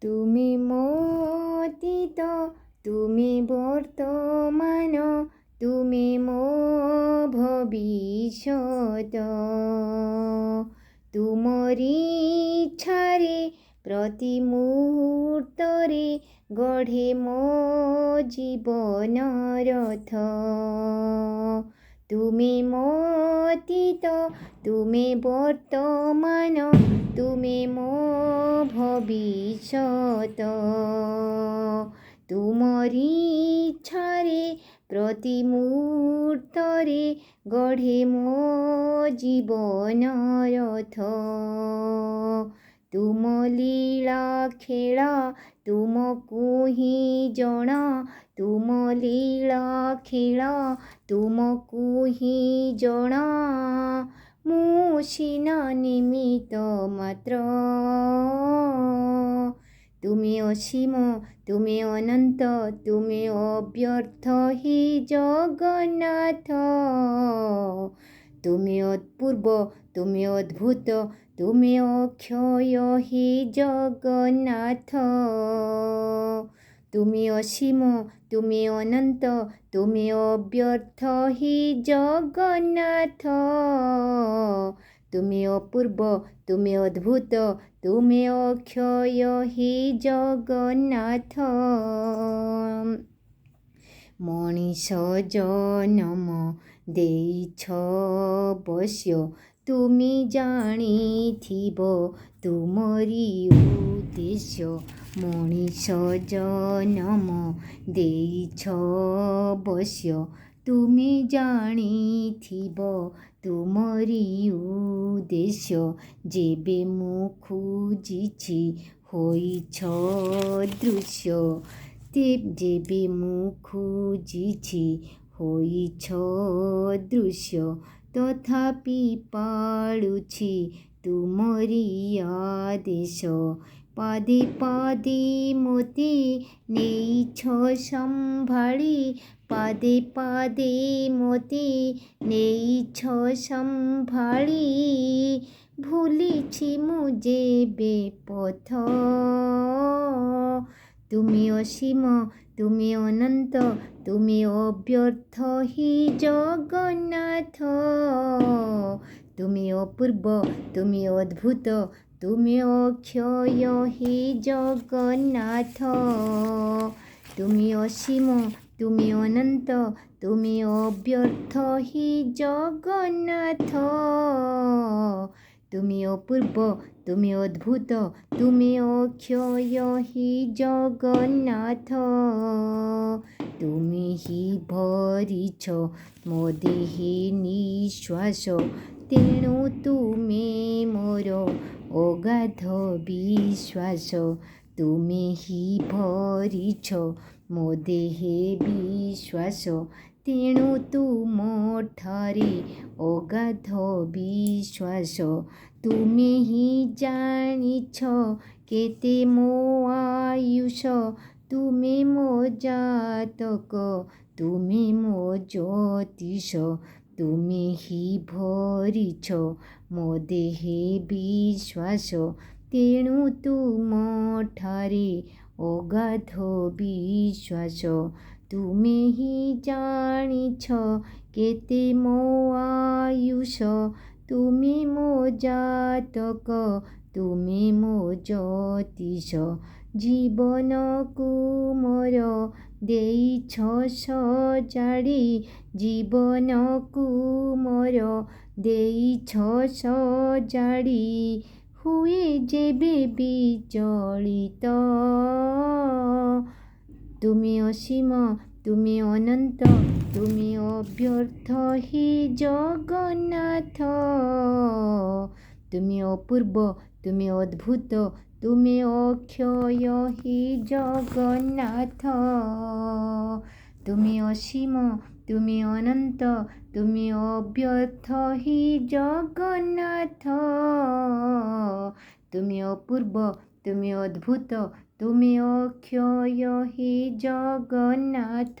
তুমি ମୋ ଅତୀତ, তুমি বর্তমান, তুমি ମୋ ভবিষ্যৎ। ତୁମରି ଇଚ୍ଛାରେ ପ୍ରତି ମୁହୂର୍ତ୍ତରେ ଗଢ଼େ ମୋ ଜୀବନ ରଥ। ତୁମେ ମୋ ଅତୀତ, ତୁମେ ବର୍ତ୍ତମାନ, ତୁମେ ମୋ ଭବିଷ୍ୟତ। ତୁମରି ଇଚ୍ଛାରେ ପ୍ରତି ମୁହୂର୍ତ୍ତରେ ଗଢ଼େ ମୋ ଜୀବନ ରଥ। ତୁମ ଲୀଳା ଖେଳା ତୁମକୁ ହିଁ ଜଣା, ତୁମ ଲୀଳା ଖେଳା ତୁମକୁ ହିଁ ଜଣା। ମୁଁ ସିନା ନିମିତ୍ତ ମାତ୍ର। ତୁମେ ଅସୀମ, ତୁମେ ଅନନ୍ତ, ତୁମେ ଅବ୍ୟର୍ଥ ହି ଜଗନ୍ନାଥ। ତୁମେ ଅପୂର୍ବ, ତୁମେ ଅଦ୍ଭୁତ, ତୁମେ ଅକ୍ଷୟ ହି ଜଗନ୍ନାଥ। ତୁମେ ଅସୀମ, ତୁମେ ଅନନ୍ତ, ତୁମେ ଅବ୍ୟର୍ଥ ହି ଜଗନ୍ନାଥ। ତୁମେ ଅପୂର୍ବ, ତୁମେ ଅଦ୍ଭୁତ, ତୁମେ ଅକ୍ଷୟ ହି ଜଗନ୍ନାଥ। ମଣିଷ ଜନମ ଦେଇଛ ଅବଶ୍ୟ, ତୁମେ ଜାଣିଥିବ ତୁମରି ଉଦ୍ଦେଶ୍ୟ। ମଣିଷ ଜନମ ଦେଇଛ ଅବଶ୍ୟ, ତୁମେ ଜାଣିଥିବ ତୁମରି ଉଦ୍ଦେଶ୍ୟ। ଯେବେ ମୁଁ ଖୋଜିଛି ହୋଇଛ ଅଦୃଶ୍ୟ, ଯେବେ ମୁଁ ଖୋଜିଛି ହୋଇଛ ଅଦୃଶ୍ୟ। ତଥାପି ପାଳୁଛି ତୁମରି ଆଦେଶ। ପାଦେ ପାଦେ ମୋତେ ନେଇଛ ସମ୍ଭାଳି, ପାଦେ ପାଦେ ମୋତେ ନେଇଛ ସମ୍ଭାଳି। ଭୁଲିଛି ମୁଁ ଯେବେ ପଥ। ତୁମେ ଅସୀମ, ତୁମେ ଅନନ୍ତ, ତୁମେ ଅବ୍ୟର୍ଥ ହି ଜଗନ୍ନାଥ। ତୁମେ ଅପୂର୍ବ, ତୁମେ ଅଦ୍ଭୁତ, ତୁମେ ଅକ୍ଷୟ ହି ଜଗନ୍ନାଥ। ତୁମେ ଅସୀମ, ତୁମେ ଅନନ୍ତ, ତୁମେ ଅବ୍ୟର୍ଥ ହି ଜଗନ୍ନାଥ। ତୁମେ ଅପୂର୍ବ, ତୁମେ ଅଦ୍ଭୁତ, ତୁମେ ଅକ୍ଷୟ ହି ଜଗନ୍ନାଥ। ତୁମେ ହିଁ ଭରିଛ ମୋ ଦେହେ ନିଶ୍ୱାସ, ତେଣୁ ତୁମେ ମୋର ଅଗାଧ ବିଶ୍ୱାସ। ତୁମେ ହିଁ ଭରିଛ ମୋ ଦେହେ ବିଶ୍ୱାସ, ତେଣୁ ତୁମଠାରେ ଅଗାଧ ବିଶ୍ୱାସ। ତୁମେ ହିଁ ଜାଣିଛ କେତେ ମୋ ଆୟୁଷ, ତୁମେ ମୋ ଜାତକ, ତୁମେ ମୋ ଜ୍ୟୋତିଷ। ତୁମେ ହିଁ ଭରିଛ ମୋ ଦେହେ ବିଶ୍ୱାସ, ତେଣୁ ତୁମଠାରେ ଅଗାଧ ବିଶ୍ୱାସ। ତୁମେ ହିଁ ଜାଣିଛ କେତେ ମୋ ଆୟୁଷ, ତୁମେ ମୋ ଜାତକ, ତୁମେ ମୋ ଜ୍ୟୋତିଷ। ଜୀବନକୁ ମୋର ଦେଇଛ ସଜାଡ଼ି, ଜୀବନକୁ ମୋର ଦେଇଛ ସଜାଡ଼ି। ହୁଏ ଯେବେ ବିଚଳିତ। ତୁମେ ଅସୀମ, ତୁମେ ଅନନ୍ତ, ତୁମେ ଅବ୍ୟର୍ଥ ହି ଜଗନ୍ନାଥ। ତୁମେ ଅପୂର୍ବ, ତୁମେ ଅଦ୍ଭୁତ, ତୁମେ ଅକ୍ଷୟ ହି ଜଗନ୍ନାଥ। ତୁମେ ଅସୀମ, ତୁମେ ଅନନ୍ତ, ତୁମେ ଅବ୍ୟର୍ଥ ହି ଜଗନ୍ନାଥ। ତୁମେ ଅପୂର୍ବ, ତୁମେ ଅଦ୍ଭୁତ, ତୁମେ ଅକ୍ଷୟ ହି ଜଗନ୍ନାଥ।